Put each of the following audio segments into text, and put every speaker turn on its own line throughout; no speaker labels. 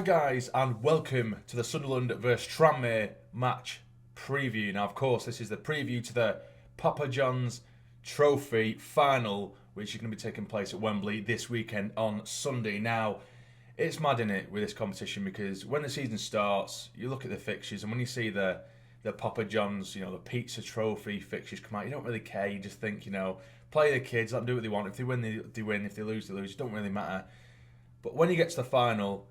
guys, and welcome to the Sunderland vs Tranmere match preview. Now, of course, this is the preview to the Papa John's Trophy final, which is going to be taking place at Wembley this weekend on Sunday. Now, it's mad, isn't it, with this competition, because when the season starts, you look at the fixtures, and when you see the Papa John's, the Pizza Trophy fixtures come out, you don't really care. You just think, play the kids, let them do what they want. If they win, they win. If they lose, they lose. It don't really matter. But when you get to the final,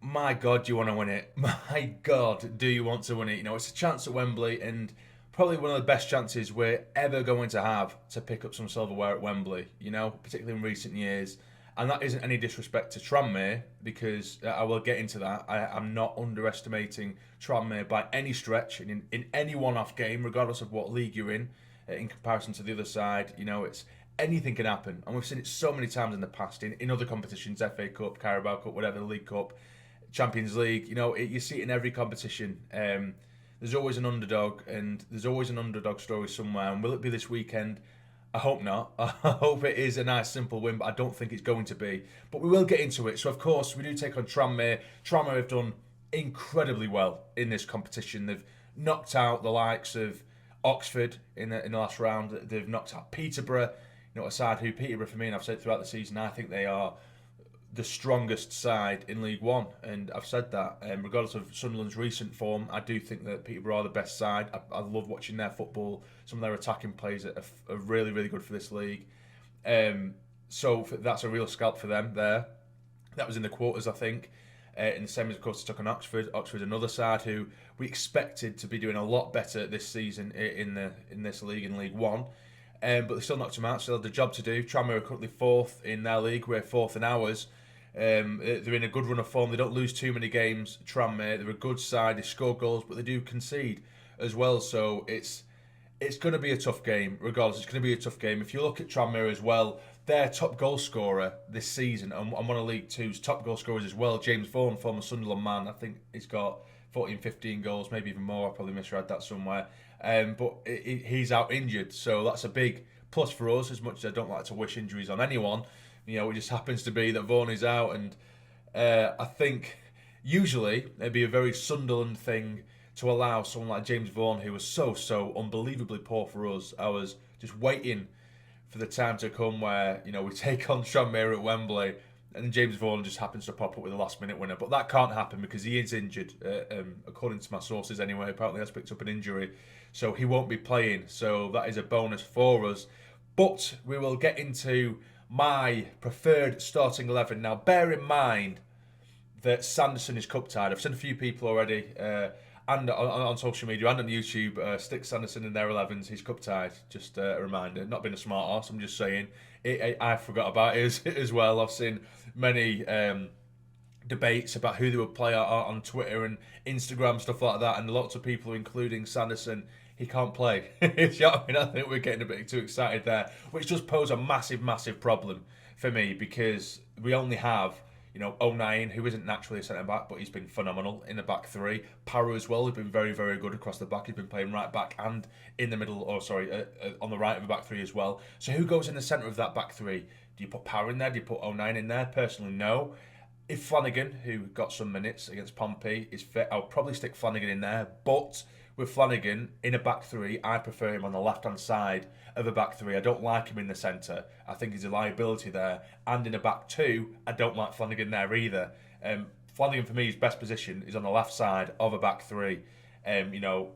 my God, do you want to win it? My God, do you want to win it? It's a chance at Wembley, and probably one of the best chances we're ever going to have to pick up some silverware at Wembley, particularly in recent years. And that isn't any disrespect to Tranmere, because I will get into that. I'm not underestimating Tranmere by any stretch in any one-off game, regardless of what league you're in comparison to the other side. It's anything can happen. And we've seen it so many times in the past in other competitions, FA Cup, Carabao Cup, whatever, the League Cup, Champions League. You see it in every competition. There's always an underdog, and there's always an underdog story somewhere. And will it be this weekend? I hope not. I hope it is a nice, simple win, but I don't think it's going to be. But we will get into it. So, of course, we do take on Tranmere. Tranmere have done incredibly well in this competition. They've knocked out the likes of Oxford in the last round. They've knocked out Peterborough. A side who, Peterborough, for me, and I've said throughout the season, I think they are the strongest side in League One, and I've said that. Regardless of Sunderland's recent form, I do think that Peterborough are the best side. I love watching their football. Some of their attacking plays are really, really good for this league. So that's a real scalp for them there. That was in the quarters, I think. In the semis, of course, they took on Oxford. Oxford, another side who we expected to be doing a lot better this season in this league, in League One. But they still knocked them out, still had the job to do. Tranmere are currently fourth in their league, we're fourth in ours. They're in a good run of form. They don't lose too many games, Tranmere. They're a good side, they score goals, but they do concede as well. So it's going to be a tough game, regardless. It's going to be a tough game. If you look at Tranmere as well, their top goal scorer this season, and one of League Two's top goal scorers as well, James Vaughan, former Sunderland man, I think he's got 14, 15 goals, maybe even more. I probably misread that somewhere. But he's out injured, so that's a big plus for us, as much as I don't like to wish injuries on anyone. It just happens to be that Vaughan is out, and I think usually it'd be a very Sunderland thing to allow someone like James Vaughan, who was so unbelievably poor for us. I was just waiting for the time to come where, we take on Tranmere at Wembley, and James Vaughan just happens to pop up with a last-minute winner. But that can't happen because he is injured, according to my sources anyway. Apparently has picked up an injury, so he won't be playing. So that is a bonus for us. But we will get into my preferred starting 11. Now, bear in mind that Sanderson is cup-tied. I've seen a few people already, and on social media and on YouTube, stick Sanderson in their 11s. He's cup-tied. Just a reminder. Not being a smart arse, I'm just saying. I forgot about it as well. I've seen many debates about who they would play on Twitter and Instagram, stuff like that, and lots of people, including Sanderson, he can't play. I think we're getting a bit too excited there, which does pose a massive problem for me, because we only have, O'Nien, who isn't naturally a centre-back, but he's been phenomenal in the back three. Parra as well, he's been very, very good across the back. He's been playing right back and in the middle, on the right of the back three as well. So who goes in the centre of that back three? Do you put Parra in there? Do you put O'Nien in there? Personally, no. If Flanagan, who got some minutes against Pompey, is fit, I'll probably stick Flanagan in there. But with Flanagan in a back three, I prefer him on the left-hand side of a back three. I don't like him in the centre. I think he's a liability there. And in a back two, I don't like Flanagan there either. Flanagan, for me, his best position is on the left side of a back three,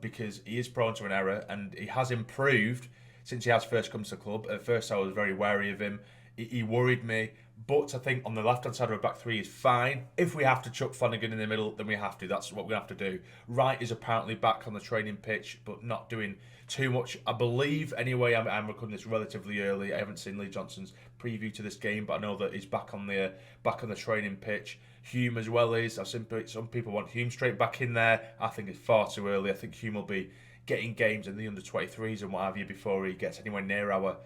because he is prone to an error, and he has improved since he has first come to the club. At first, I was very wary of him. He worried me. But I think on the left-hand side of a back three is fine. If we have to chuck Flanagan in the middle, then we have to. That's what we have to do. Wright is apparently back on the training pitch, but not doing too much. I believe, anyway, I'm recording this relatively early. I haven't seen Lee Johnson's preview to this game, but I know that he's back on the training pitch. Hume as well is. I've seen some people want Hume straight back in there. I think it's far too early. I think Hume will be getting games in the under-23s and what have you before he gets anywhere near our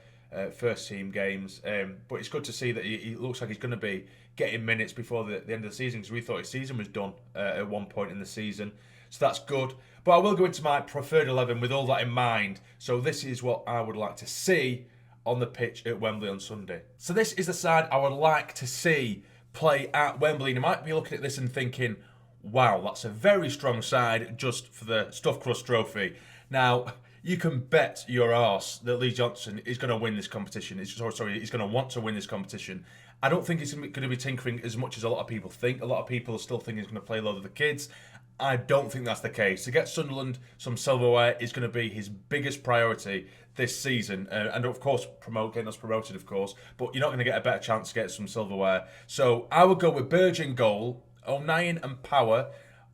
first team games, but it's good to see that he looks like he's going to be getting minutes before the end of the season, because we thought his season was done at one point in the season, so that's good. But I will go into my preferred 11 with all that in mind. So this is what I would like to see on the pitch at Wembley on Sunday. So this is the side I would like to see play at Wembley. You might be looking at this and thinking, wow, that's a very strong side just for the Stuffed Crust Trophy. Now, you can bet your arse that Lee Johnson is going to win this competition. He's going to want to win this competition. I don't think he's going to be tinkering as much as a lot of people think. A lot of people still think he's going to play a lot of the kids. I don't think that's the case. To get Sunderland some silverware is going to be his biggest priority this season. And of course, getting us promoted, of course. But you're not going to get a better chance to get some silverware. So I would go with Burge in goal, O'Nien and Power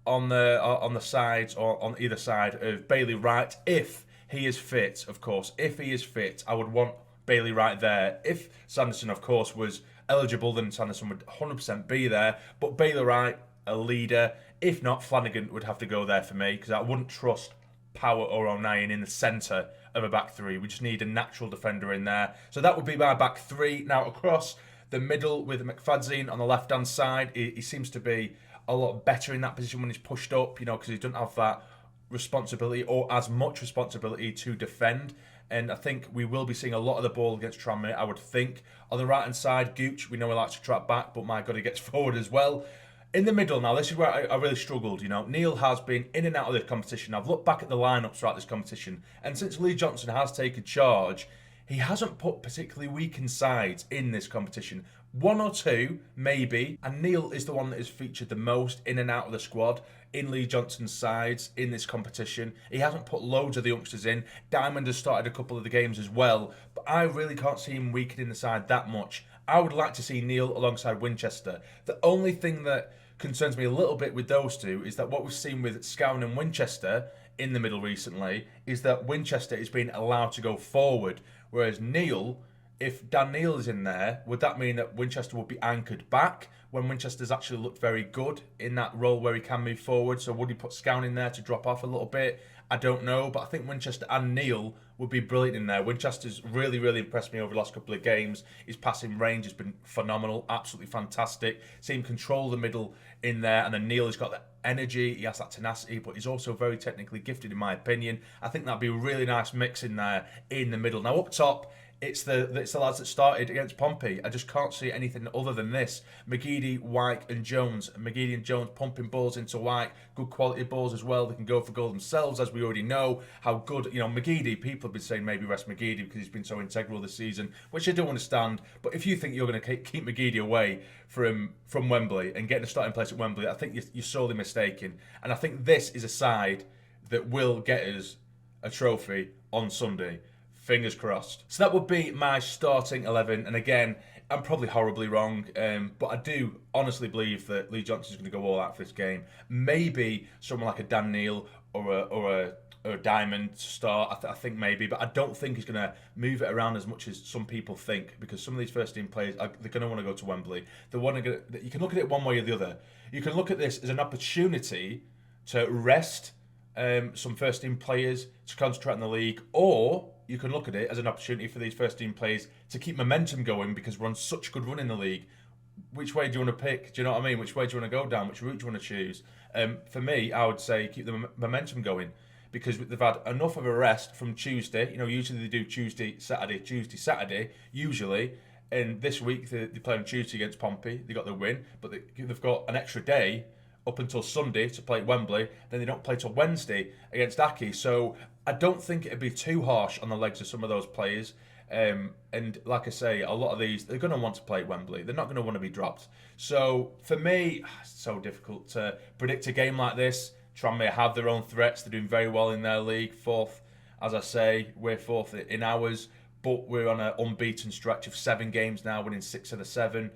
on the sides, or on either side of Bailey Wright, if he is fit, of course. If he is fit, I would want Bailey Wright there. If Sanderson, of course, was eligible, then Sanderson would 100% be there. But Bailey Wright, a leader. If not, Flanagan would have to go there for me, because I wouldn't trust Power or O'Nien in the centre of a back three. We just need a natural defender in there. So that would be my back three. Now, across the middle with McFadzean on the left-hand side, he seems to be a lot better in that position when he's pushed up, because he doesn't have that responsibility or as much responsibility to defend. And I think we will be seeing a lot of the ball against Tranmere, I would think. On the right-hand side, Gooch, we know he likes to track back, but my God, he gets forward as well. In the middle now, this is where I really struggled. Neil has been in and out of this competition. I've looked back at the lineups throughout this competition, and since Lee Johnson has taken charge, he hasn't put particularly weakened sides in this competition. One or two, maybe, and Neil is the one that has featured the most in and out of the squad in Lee Johnson's sides in this competition. He hasn't put loads of the youngsters in. Diamond has started a couple of the games as well, but I really can't see him weakening the side that much. I would like to see Neil alongside Winchester. The only thing that concerns me a little bit with those two is that what we've seen with Scowen and Winchester in the middle recently is that Winchester is being allowed to go forward, whereas Neil, if Dan Neil is in there, would that mean that Winchester would be anchored back when Winchester's actually looked very good in that role where he can move forward? So would he put Scowen in there to drop off a little bit? I don't know, but I think Winchester and Neil would be brilliant in there. Winchester's really, really impressed me over the last couple of games. His passing range has been phenomenal, absolutely fantastic. See him control the middle in there, and then Neil has got that energy, he has that tenacity, but he's also very technically gifted in my opinion. I think that'd be a really nice mix in there in the middle. Now up top, it's the lads that started against Pompey. I just can't see anything other than this. McGeady, White and Jones. McGeady and Jones pumping balls into White. Good quality balls as well. They can go for goal themselves, as we already know. How good, McGeady, people have been saying maybe rest McGeady because he's been so integral this season, which I don't understand. But if you think you're going to keep McGeady away from Wembley and getting a starting place at Wembley, I think you're sorely mistaken. And I think this is a side that will get us a trophy on Sunday. Fingers crossed. So that would be my starting 11. And again, I'm probably horribly wrong, but I do honestly believe that Lee Johnson's going to go all out for this game. Maybe someone like a Dan Neil or a Diamond to start. I think maybe, but I don't think he's going to move it around as much as some people think, because some of these first team players they're going to want to go to Wembley. You can look at it one way or the other. You can look at this as an opportunity to rest some first team players to concentrate on the league, or you can look at it as an opportunity for these first team players to keep momentum going because we're on such good run in the league. Which way do you want to pick? Do you know what I mean? Which way do you want to go down? Which route do you want to choose? For me, I would say keep the momentum going, because they've had enough of a rest from Tuesday. Usually they do Tuesday, Saturday, usually. And this week they play on Tuesday against Pompey. They got the win, but they've got an extra day up until Sunday to play at Wembley. Then they don't play till Wednesday against Aki. So I don't think it'd be too harsh on the legs of some of those players. And like I say, a lot of these, they're going to want to play at Wembley. They're not going to want to be dropped. So for me, it's so difficult to predict a game like this. Tranmere have their own threats. They're doing very well in their league. Fourth, as I say, we're fourth in ours. But we're on an unbeaten stretch of 7 games now, winning 6 of the 7.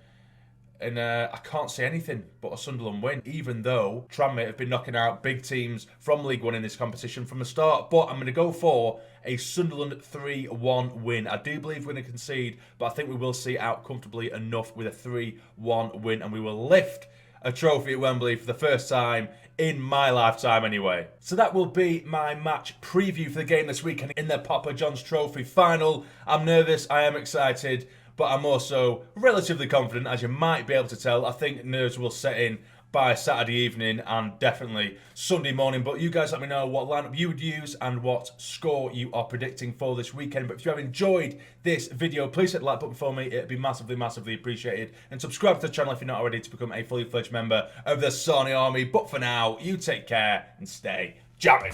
And I can't see anything but a Sunderland win, even though Tranmere have been knocking out big teams from League One in this competition from the start. But I'm going to go for a Sunderland 3-1 win. I do believe we're going to concede, but I think we will see it out comfortably enough with a 3-1 win, and we will lift a trophy at Wembley for the first time in my lifetime anyway. So that will be my match preview for the game this weekend in the Papa John's Trophy final. I'm nervous, I am excited, but I'm also relatively confident, as you might be able to tell. I think nerves will set in by Saturday evening and definitely Sunday morning. But you guys let me know what lineup you would use and what score you are predicting for this weekend. But if you have enjoyed this video, please hit the like button for me. It'd be massively, massively appreciated. And subscribe to the channel if you're not already to become a fully fledged member of the Sarny Army. But for now, you take care and stay jamming.